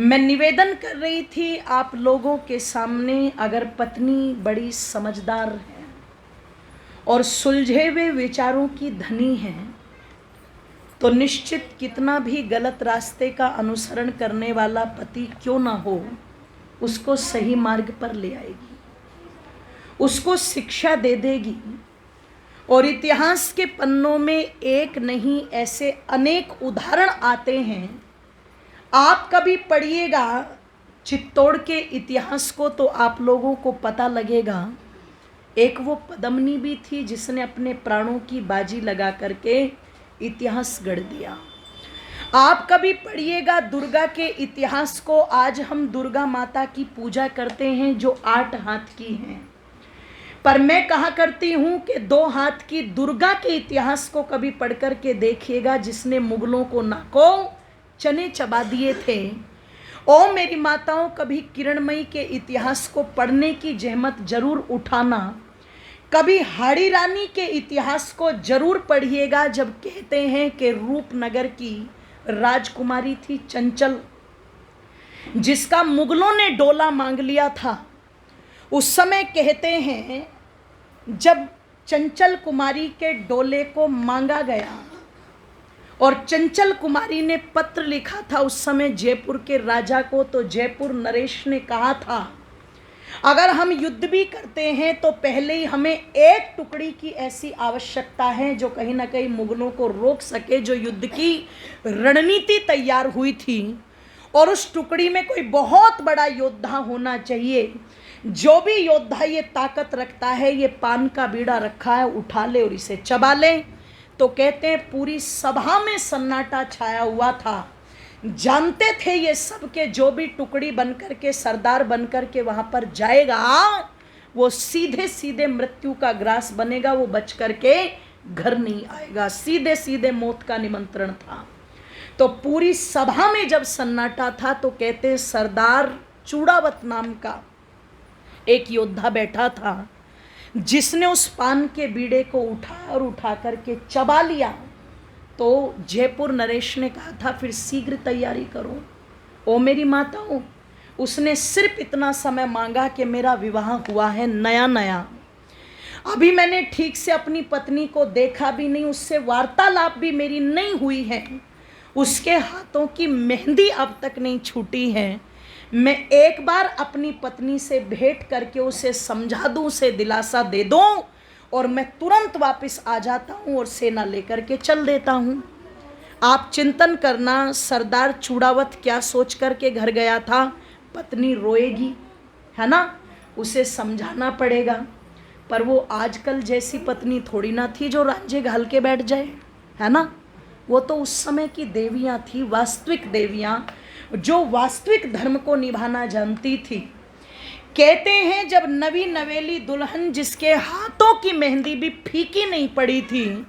मैं निवेदन कर रही थी आप लोगों के सामने, अगर पत्नी बड़ी समझदार है और सुलझे हुए विचारों की धनी है तो निश्चित कितना भी गलत रास्ते का अनुसरण करने वाला पति क्यों ना हो, उसको सही मार्ग पर ले आएगी, उसको शिक्षा दे देगी। और इतिहास के पन्नों में एक नहीं ऐसे अनेक उदाहरण आते हैं। आप कभी पढ़िएगा चित्तौड़ के इतिहास को तो आप लोगों को पता लगेगा। एक वो पद्मिनी भी थी जिसने अपने प्राणों की बाजी लगा करके इतिहास गढ़ दिया। आप कभी पढ़िएगा दुर्गा के इतिहास को। आज हम दुर्गा माता की पूजा करते हैं जो 8 हाथ की हैं, पर मैं कहा करती हूं कि 2 हाथ की दुर्गा के इतिहास को कभी पढ़ करके देखिएगा, जिसने मुगलों को नाकों चने चबा दिए थे। ओ मेरी माताओं, कभी किरणमयी के इतिहास को पढ़ने की जहमत जरूर उठाना। कभी हाड़ी रानी के इतिहास को जरूर पढ़िएगा। जब कहते हैं कि रूपनगर की राजकुमारी थी चंचल, जिसका मुगलों ने डोला मांग लिया था, उस समय कहते हैं जब चंचल कुमारी के डोले को मांगा गया और चंचल कुमारी ने पत्र लिखा था उस समय जयपुर के राजा को, तो जयपुर नरेश ने कहा था अगर हम युद्ध भी करते हैं तो पहले ही हमें एक टुकड़ी की ऐसी आवश्यकता है जो कहीं ना कहीं मुगलों को रोक सके। जो युद्ध की रणनीति तैयार हुई थी, और उस टुकड़ी में कोई बहुत बड़ा योद्धा होना चाहिए। जो भी योद्धा ये ताकत रखता है, ये पान का बीड़ा रखा है, उठा ले और इसे चबा ले। तो कहते हैं पूरी सभा में सन्नाटा छाया हुआ था। जानते थे ये सब के जो भी टुकड़ी बनकर के सरदार बनकर के वहां पर जाएगा वो सीधे सीधे मृत्यु का ग्रास बनेगा, वो बच करके घर नहीं आएगा, सीधे सीधे मौत का निमंत्रण था। तो पूरी सभा में जब सन्नाटा था तो कहते सरदार चूड़ावत नाम का एक योद्धा बैठा था, जिसने उस पान के बीड़े को उठाया और उठा करके चबा लिया। तो जयपुर नरेश ने कहा था फिर शीघ्र तैयारी करो। ओ मेरी माताओं, उसने सिर्फ इतना समय मांगा कि मेरा विवाह हुआ है नया नया, अभी मैंने ठीक से अपनी पत्नी को देखा भी नहीं, उससे वार्तालाप भी मेरी नहीं हुई है, उसके हाथों की मेहंदी अब तक नहीं छूटी है। मैं एक बार अपनी पत्नी से भेंट करके उसे समझा दूं, उसे दिलासा दे दूं, और मैं तुरंत वापस आ जाता हूं और सेना लेकर के चल देता हूं। आप चिंतन करना सरदार चूड़ावत क्या सोच करके घर गया था। पत्नी रोएगी, है ना, उसे समझाना पड़ेगा। पर वो आजकल जैसी पत्नी थोड़ी ना थी जो रांझे घाल के बैठ जाए, है ना। वो तो उस समय की देवियां थी, वास्तविक देवियां, जो वास्तविक धर्म को निभाना जानती थी। कहते हैं जब नवी नवेली दुल्हन जिसके हाथों की मेहंदी भी फीकी नहीं पड़ी थी,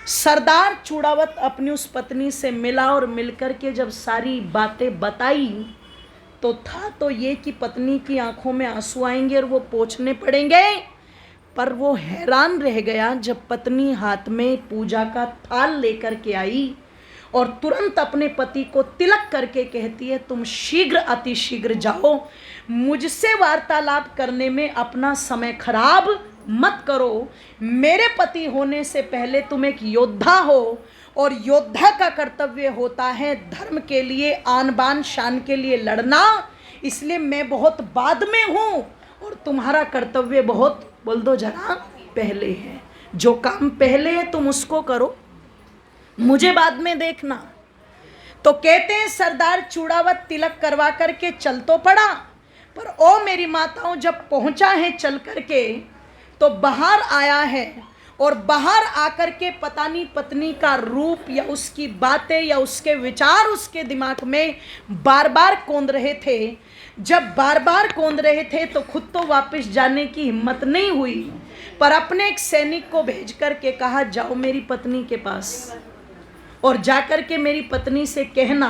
सरदार चूड़ावत अपनी उस पत्नी से मिला और मिलकर के जब सारी बातें बताई तो था तो ये कि पत्नी की आंखों में आंसू आएंगे और वो पोंछने पड़ेंगे। पर वो हैरान रह गया जब पत्नी हाथ में पूजा का थाल लेकर के आई और तुरंत अपने पति को तिलक करके कहती है तुम शीघ्र अति शीघ्र जाओ, मुझसे वार्तालाप करने में अपना समय खराब मत करो। मेरे पति होने से पहले तुम एक योद्धा हो, और योद्धा का कर्तव्य होता है धर्म के लिए, आन बान शान के लिए लड़ना। इसलिए मैं बहुत बाद में हूँ और तुम्हारा कर्तव्य बहुत, बोल दो जरा, पहले है। जो काम पहले है तुम उसको करो, मुझे बाद में देखना। तो कहते हैं सरदार चूड़ावत तिलक करवा करके चल तो पड़ा, पर ओ मेरी माताओं जब पहुंचा है चल करके तो बाहर आया है, और बाहर आकर के पता नहीं पत्नी का रूप या उसकी बातें या उसके विचार उसके दिमाग में बार बार कौंध रहे थे। जब बार बार कौंध रहे थे तो खुद तो वापस जाने की हिम्मत नहीं हुई, पर अपने एक सैनिक को भेज करके कहा जाओ मेरी पत्नी के पास और जाकर के मेरी पत्नी से कहना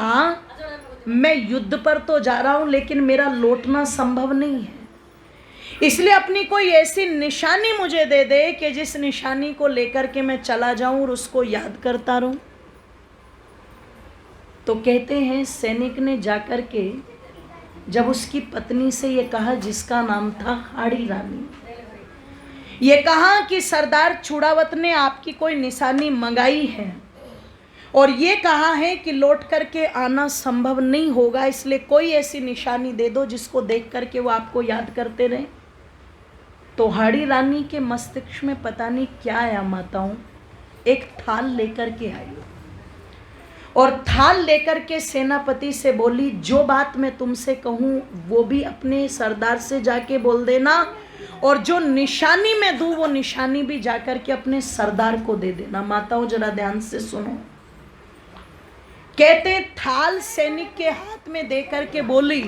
मैं युद्ध पर तो जा रहा हूं लेकिन मेरा लौटना संभव नहीं है, इसलिए अपनी कोई ऐसी निशानी मुझे दे दे कि जिस निशानी को लेकर के मैं चला जाऊं और उसको याद करता रहूं। तो कहते हैं सैनिक ने जाकर के जब उसकी पत्नी से ये कहा, जिसका नाम था हाड़ी रानी, ये कहा कि सरदार चूड़ावत ने आपकी कोई निशानी मंगाई है और ये कहा है कि लौट करके आना संभव नहीं होगा, इसलिए कोई ऐसी निशानी दे दो जिसको देख करके वो आपको याद करते रहे। तो हाड़ी रानी के मस्तिष्क में पता नहीं क्या आया माताओं, एक थाल लेकर के आई और थाल लेकर के सेनापति से बोली, जो बात मैं तुमसे कहूँ वो भी अपने सरदार से जाके बोल देना और जो निशानी मैं दूँ वो निशानी भी जाकर के अपने सरदार को दे देना। माताओं जरा ध्यान से सुनो। कहते थाल सैनिक के हाथ में दे करके बोली,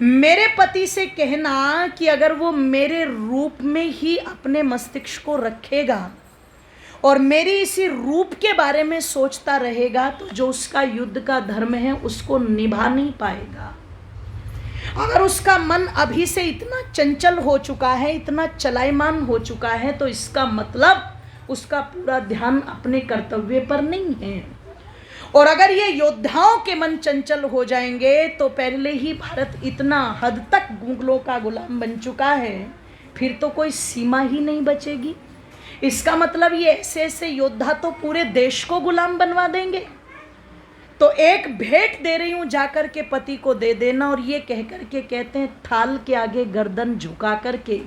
मेरे पति से कहना कि अगर वो मेरे रूप में ही अपने मस्तिष्क को रखेगा और मेरी इसी रूप के बारे में सोचता रहेगा तो जो उसका युद्ध का धर्म है उसको निभा नहीं पाएगा। अगर उसका मन अभी से इतना चंचल हो चुका है, इतना चलायमान हो चुका है, तो इसका मतलब उसका पूरा ध्यान अपने कर्तव्य पर नहीं है। और अगर ये योद्धाओं के मन चंचल हो जाएंगे तो पहले ही भारत इतना हद तक मुगलों का गुलाम बन चुका है, फिर तो कोई सीमा ही नहीं बचेगी। इसका मतलब ये ऐसे ऐसे योद्धा तो पूरे देश को गुलाम बनवा देंगे। तो एक भेंट दे रही हूं, जाकर के पति को दे देना। और ये कह करके कहते हैं थाल के आगे गर्दन झुका करके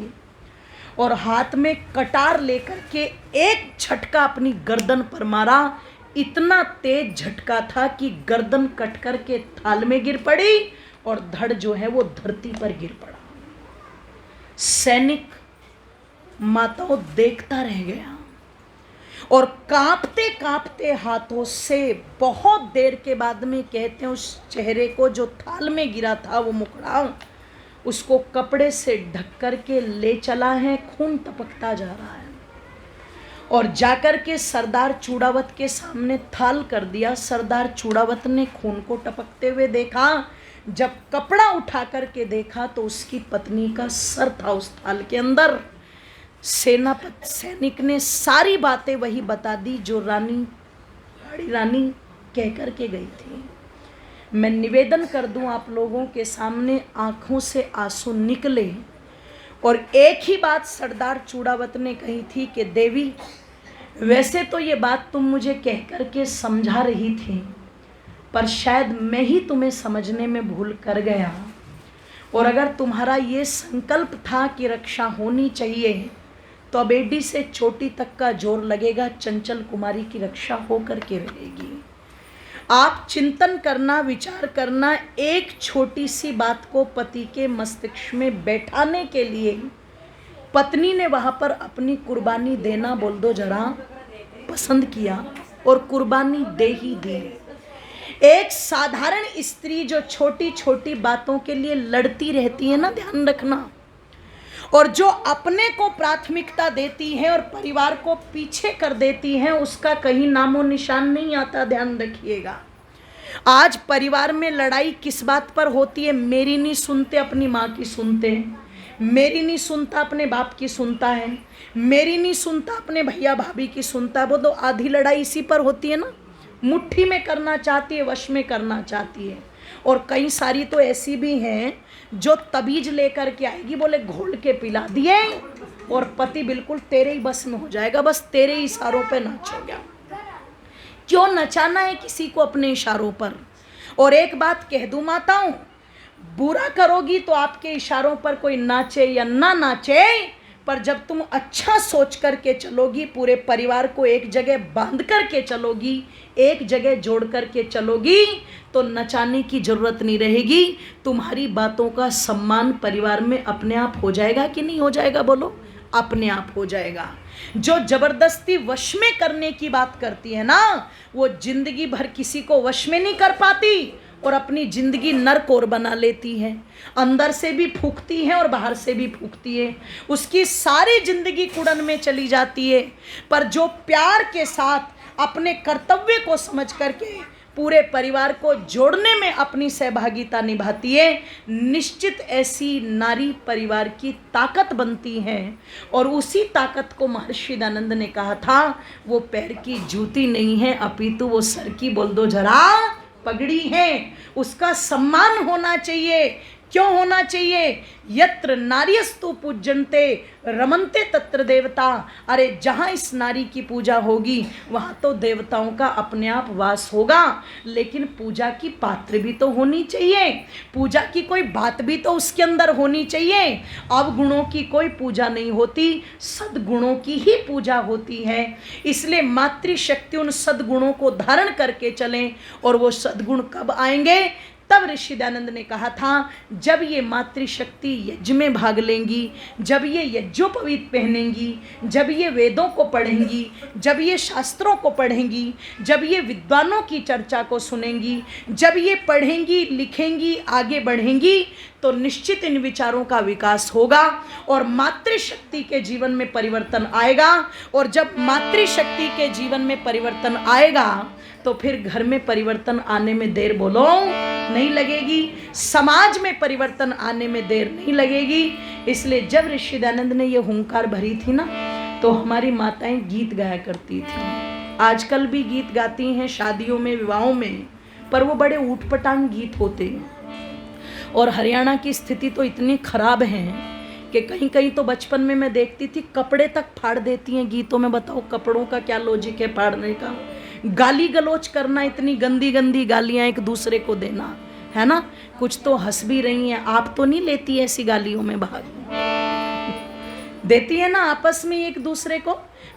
और हाथ में कटार लेकर के एक झटका अपनी गर्दन पर मारा। इतना तेज झटका था कि गर्दन कट करके थाल में गिर पड़ी और धड़ जो है वो धरती पर गिर पड़ा। सैनिक माताओं देखता रह गया और कांपते कांपते हाथों से बहुत देर के बाद में कहते हैं उस चेहरे को जो थाल में गिरा था, वो मुखड़ा, उसको कपड़े से ढक करके ले चला है। खून टपकता जा रहा है और जाकर के सरदार चूड़ावत के सामने थाल कर दिया। सरदार चूड़ावत ने खून को टपकते हुए देखा। जब कपड़ा उठा करके देखा तो उसकी पत्नी का सर था उस थाल के अंदर। सैनिक ने सारी बातें वही बता दी जो हाड़ी रानी कह करके गई थी। मैं निवेदन कर दूं आप लोगों के सामने, आंखों से आंसू निकले और एक ही बात सरदार चूड़ावत ने कही थी कि देवी, वैसे तो ये बात तुम मुझे कह करके समझा रही थी, पर शायद मैं ही तुम्हें समझने में भूल कर गया। और अगर तुम्हारा ये संकल्प था कि रक्षा होनी चाहिए तो अब एडी से चोटी तक का जोर लगेगा, चंचल कुमारी की रक्षा हो करके रहेगी। आप चिंतन करना, विचार करना, एक छोटी सी बात को पति के मस्तिष्क में बैठाने के लिए पत्नी ने वहां पर अपनी कुर्बानी देना, बोल दो जरा, पसंद किया और कुर्बानी दे ही दी। एक साधारण स्त्री जो छोटी छोटी बातों के लिए लड़ती रहती है ना, ध्यान रखना, और जो अपने को प्राथमिकता देती है और परिवार को पीछे कर देती है, उसका कहीं नामो निशान नहीं आता। ध्यान रखिएगा। आज परिवार में लड़ाई किस बात पर होती है? मेरी नहीं सुनते अपनी माँ की सुनते हैं, मेरी नहीं सुनता अपने बाप की सुनता है, मेरी नहीं सुनता अपने भैया भाभी की सुनता है। वो तो आधी लड़ाई इसी पर होती है ना, मुट्ठी में करना चाहती है, वश में करना चाहती है। और कई सारी तो ऐसी भी हैं जो तबीज लेकर के आएगी, बोले घोल के पिला दिए और पति बिल्कुल तेरे ही बस में हो जाएगा, बस तेरे ही इशारों पे नाचेगा। क्यों नचाना है किसी को अपने इशारों पर? और एक बात कह दूं माताओं, बुरा करोगी तो आपके इशारों पर कोई नाचे या ना नाचे, पर जब तुम अच्छा सोच करके चलोगी, पूरे परिवार को एक जगह बांध करके चलोगी, एक जगह जोड़ करके चलोगी, तो नचाने की जरूरत नहीं रहेगी। तुम्हारी बातों का सम्मान परिवार में अपने आप हो जाएगा कि नहीं हो जाएगा? बोलो, अपने आप हो जाएगा। जो जबरदस्ती वश में करने की बात करती है ना, वो जिंदगी भर किसी को वश में नहीं कर पाती और अपनी जिंदगी नरक और बना लेती है। अंदर से भी फूकती है और बाहर से भी फूकती है, उसकी सारी जिंदगी कुड़न में चली जाती है। पर जो प्यार के साथ अपने कर्तव्य को समझ करके पूरे परिवार को जोड़ने में अपनी सहभागिता निभाती है, निश्चित ऐसी नारी परिवार की ताकत बनती है। और उसी ताकत को महर्षि दयानंद ने कहा था, वो पैर की जूती नहीं है अपितु वो सर की, बोल दो जरा, पगड़ी है उसका सम्मान होना चाहिए। क्यों होना चाहिए? यत्र नार्यस्तु पूज्यन्ते रमन्ते तत्र देवता। अरे जहाँ इस नारी की पूजा होगी वहाँ तो देवताओं का अपने आप वास होगा। लेकिन पूजा की पात्र भी तो होनी चाहिए, पूजा की कोई बात भी तो उसके अंदर होनी चाहिए। अवगुणों की कोई पूजा नहीं होती, सद्गुणों की ही पूजा होती है। इसलिए मातृशक्ति उन सद्गुणों को धारण करके चलें। और वो सद्गुण कब आएंगे? तब ऋषि दयानंद ने कहा था, जब ये मातृशक्ति यज्ञ में भाग लेंगी, जब ये यज्ञोपवीत पहनेंगी, जब ये वेदों को पढ़ेंगी, जब ये शास्त्रों को पढ़ेंगी, जब ये विद्वानों की चर्चा को सुनेंगी, जब ये पढ़ेंगी लिखेंगी आगे बढ़ेंगी, तो निश्चित इन विचारों का विकास होगा और मातृशक्ति के जीवन में परिवर्तन आएगा। और जब मातृशक्ति के जीवन में परिवर्तन आएगा तो फिर घर में परिवर्तन आने में देर बोलो नहीं लगेगी, समाज में परिवर्तन आने में देर नहीं लगेगी। इसलिए जब ऋषि दयानंद ने ये हुंकार भरी थी ना, तो हमारी माताएं गीत गाया करती थी। आजकल भी गीत गाती हैं शादियों में, विवाहों में, पर वो बड़े ऊटपटांग गीत होते हैं। और हरियाणा की स्थिति तो इतनी खराब है कि कहीं कहीं तो बचपन में मैं देखती थी कपड़े तक फाड़ देती हैं गीतों में। बताओ कपड़ों का क्या लॉजिक है फाड़ने का? गाली गलौच करना, इतनी गंदी गंदी गालियां एक दूसरे को देना, है ना? कुछ तो हंस भी रही हैं, आप तो नहीं लेती ऐसी गालियों में भाग? देती है ना आपस में एक दूसरे को,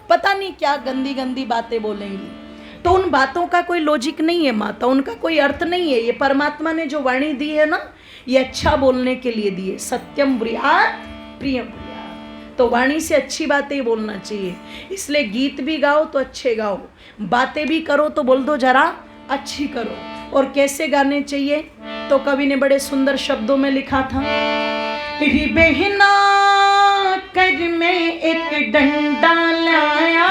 पता नहीं क्या गंदी गंदी बातें बोलेंगी। तो उन बातों का कोई लॉजिक नहीं है माता, उनका कोई अर्थ नहीं है। ये परमात्मा ने जो वाणी दी है ना, ये अच्छा बोलने के लिए दी है। सत्यम ब्रूयात् प्रियम ब्रूयात्। तो वाणी से अच्छी बातें ही बोलना चाहिए। इसलिए गीत भी गाओ तो अच्छे गाओ, बातें भी करो तो बोल दो जरा अच्छी करो। और कैसे गाने चाहिए? तो कवि ने बड़े सुंदर शब्दों में लिखा था, री बहना कर में एक डंडा लाया,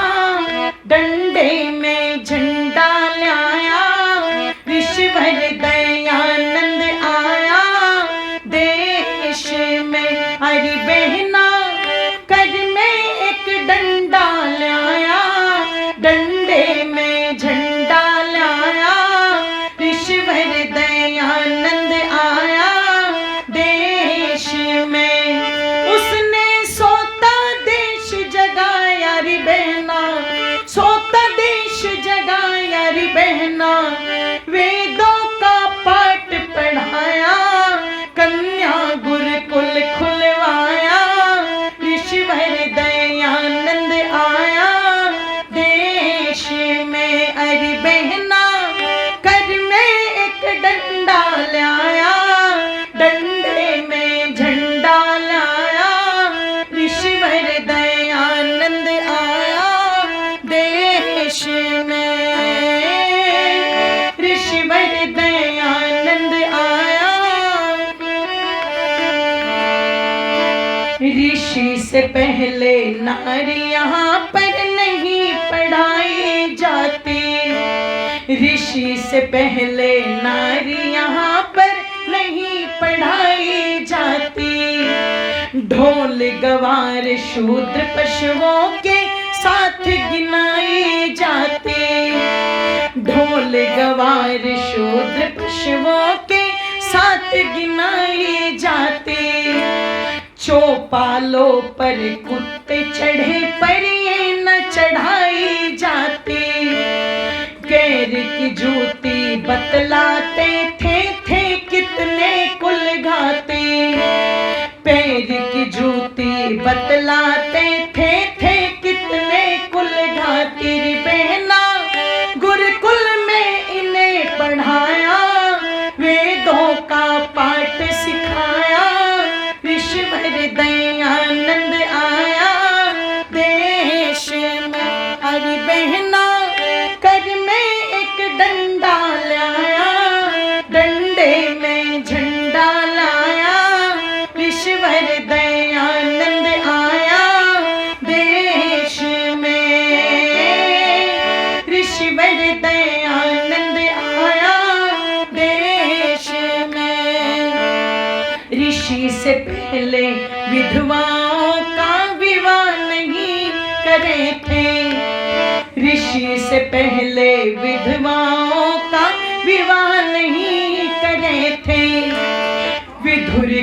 डंडे में झंडा लाया, ऋषिवर दयानंद आया देश में। अरे बहना कर में एक डंडा लाया, डंडे में झंडा लाया, ऋषिवर दयानंद आया देश में। उसने सोता देश जगाया रे बहना, सोता देश जगाया रे बहना, वेदों का पाठ पढ़ाया, कन्या गुरुकुल खुलवाया, ऋषिवर दयानंद आया देश में। अरे बहना कर में एक डंडा लाया, डंडे में झंडा लाया, ऋषिवर दयानंद आया देश में, ऋषिवर दयानंद आया। ऋषि से पहले नारी यहाँ पर नहीं पढ़ाई जाती, ऋषि से पहले नारी यहाँ पर नहीं पढ़ाई जाती। ढोल गवार शूद्र पशुओं के साथ गिनाई जाती, ढोल गवार शूद्र पशुओं के साथ गिनाई जाती। चौपालों पर कुत्ते चढ़े पर ये न चढ़ाई जाती, कैर की जूती बतलाते थे कितने कुल घाते, पैर की जूती बतलाते थे कितने कुल घाती। रे बहना गुरुकुल में इन्हें पढ़ाया, वेदों का पाठ सिखाया, ऋषिवर दयानंद आया देश में। अरे बहना कर में एक डंडा लाया, डंडे में झंडा लाया, ऋषिवर दयानंद आया देश में, ऋषिवर दयानंद आया देश में। ऋषि से पहले विधवाओं का विवाह नहीं करे थे, ऋषि से पहले विधवाओं का विवाह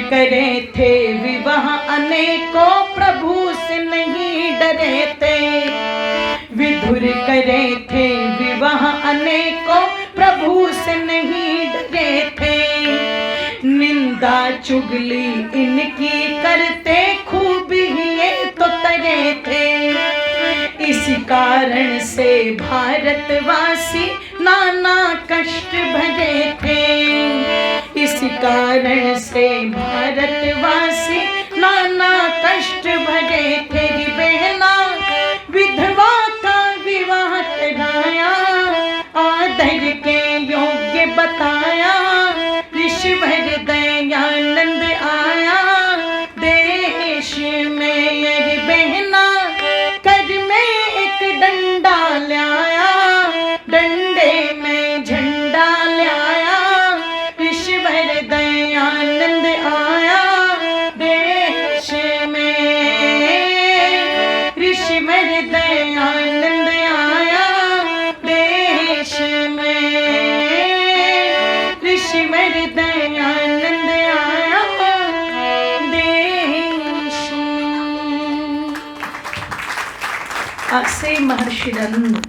करे थे विवाह अनेकों, प्रभु से नहीं डरे थे। विधुर करे थे विवाह अनेकों, प्रभु से नहीं डरे थे। निंदा चुगली इनकी करते, खूब ही ये तो तरे थे। इसी कारण से भारतवासी नाना कष्ट भरे थे। इसी कारण से भारतवासी नाना कष्ट भरे थे। बहना विधवा का विवाह कराया, आदर के योग्य बताया। ऋषिवर दयानंद आया देश में। अरे बहना कर में एक डंडा लाया, डंडे में झंडा लाया। ऋषिवर दयानंद आया देश में। ऋषिवर दयानंद आया देश में। ऋषिवर दयानंद आया देश में। से महर्षि दयानंद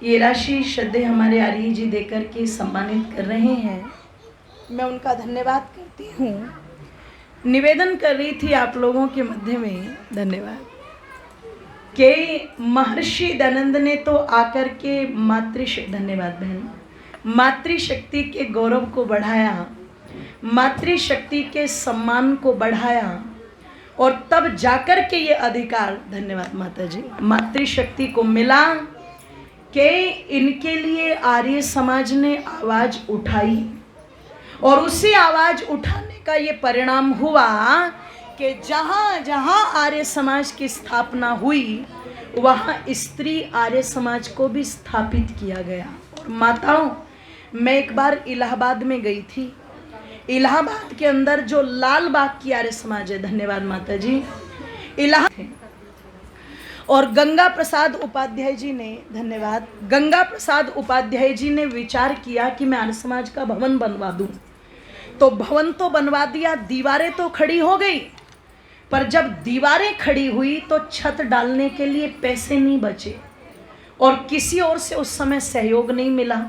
ये राशि श्रद्धेय हमारे आर्य जी देकर के सम्मानित कर रहे हैं। मैं उनका धन्यवाद करती हूँ। निवेदन कर रही थी आप लोगों के मध्य में, धन्यवाद, कि महर्षि दयानंद ने तो आकर के धन्यवाद बहन, मातृशक्ति के गौरव को बढ़ाया, मातृशक्ति के सम्मान को बढ़ाया, और तब जाकर के ये अधिकार, धन्यवाद माता जी, मातृशक्ति को मिला कि इनके लिए आर्य समाज ने आवाज उठाई। और उसी आवाज उठाने का ये परिणाम हुआ कि जहाँ जहाँ आर्य समाज की स्थापना हुई, वहाँ स्त्री आर्य समाज को भी स्थापित किया गया। और माताओं, मैं एक बार इलाहाबाद में गई थी। इलाहाबाद के अंदर जो लाल बाग की आर्य समाज है, धन्यवाद माता जी, इलाहाबाद, और गंगा प्रसाद उपाध्याय जी ने, धन्यवाद, गंगा प्रसाद उपाध्याय जी ने विचार किया कि मैं आर्य समाज का भवन बनवा दूं। तो भवन तो बनवा दिया, दीवारें तो खड़ी हो गई, पर जब दीवारें खड़ी हुई तो छत डालने के लिए पैसे नहीं बचे और किसी और से उस समय सहयोग नहीं मिला।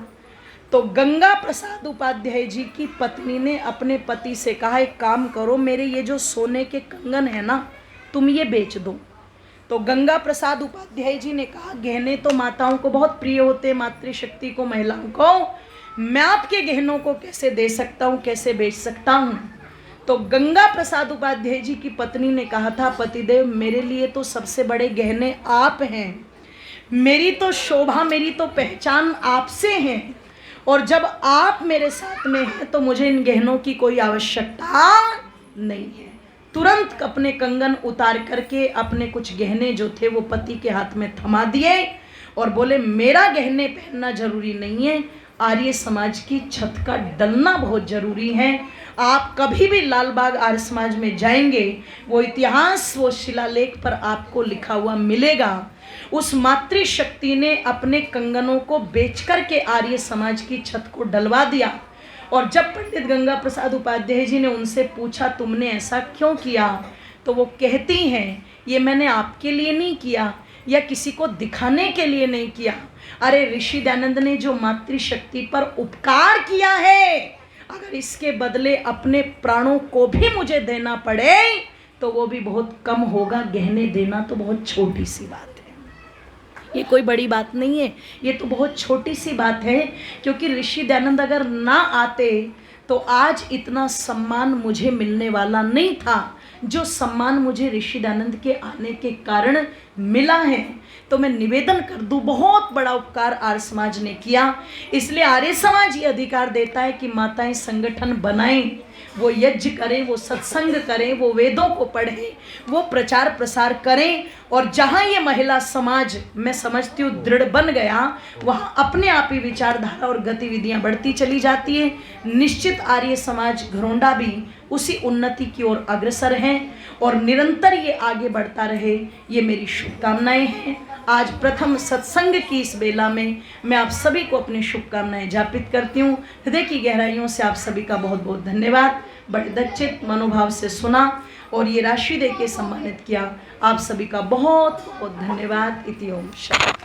तो गंगा प्रसाद उपाध्याय जी की पत्नी ने अपने पति से कहा, एक काम करो, मेरे ये जो सोने के कंगन है ना, तुम ये बेच दो। तो गंगा प्रसाद उपाध्याय जी ने कहा, गहने तो माताओं को बहुत प्रिय होते, मातृशक्ति को, महिलाओं को, मैं आपके गहनों को कैसे दे सकता हूँ, कैसे बेच सकता हूँ। तो गंगा प्रसाद उपाध्याय जी की पत्नी ने कहा था, पतिदेव मेरे लिए तो सबसे बड़े गहने आप हैं, मेरी तो शोभा, मेरी तो पहचान आपसे है, और जब आप मेरे साथ में हैं तो मुझे इन गहनों की कोई आवश्यकता नहीं है। तुरंत अपने कंगन उतार करके अपने कुछ गहने जो थे वो पति के हाथ में थमा दिए और बोले, मेरा गहने पहनना जरूरी नहीं है, आर्य समाज की छत का डलना बहुत जरूरी है। आप कभी भी लालबाग आर्य समाज में जाएंगे, वो इतिहास, वो शिलालेख पर आपको लिखा हुआ मिलेगा। उस मातृशक्ति ने अपने कंगनों को बेचकर के आर्य समाज की छत को डलवा दिया। और जब पंडित गंगा प्रसाद उपाध्याय जी ने उनसे पूछा, तुमने ऐसा क्यों किया, तो वो कहती हैं, ये मैंने आपके लिए नहीं किया या किसी को दिखाने के लिए नहीं किया। अरे ऋषि दयानंद ने जो मातृशक्ति पर उपकार किया है, अगर इसके बदले अपने प्राणों को भी मुझे देना पड़े तो वो भी बहुत कम होगा। गहने देना तो बहुत छोटी सी बात है, ये कोई बड़ी बात नहीं है, ये तो बहुत छोटी सी बात है। क्योंकि ऋषि दयानंद अगर ना आते तो आज इतना सम्मान मुझे मिलने वाला नहीं था, जो सम्मान मुझे ऋषि दयानंद के आने के कारण मिला है। तो मैं निवेदन कर दूं, बहुत बड़ा उपकार आर्य समाज ने किया। इसलिए आर्य समाज ये अधिकार देता है कि माताएं संगठन बनाएं, वो यज्ञ करें, वो सत्संग करें, वो वेदों को पढ़ें, वो प्रचार प्रसार करें। और जहाँ ये महिला समाज, मैं समझती हूँ, दृढ़ बन गया, वहाँ अपने आप ही विचारधारा और गतिविधियाँ बढ़ती चली जाती है। निश्चित आर्य समाज घरोंडा भी उसी उन्नति की ओर अग्रसर हैं और निरंतर ये आगे बढ़ता रहे, ये मेरी शुभकामनाएं हैं। आज प्रथम सत्संग की इस बेला में मैं आप सभी को अपनी शुभकामनाएं ज्ञापित करती हूँ। हृदय की गहराइयों से आप सभी का बहुत बहुत धन्यवाद। बड़े दच्चित मनोभाव से सुना और ये राशि दे के सम्मानित किया। आप सभी का बहुत बहुत धन्यवाद। इति ओम शांति।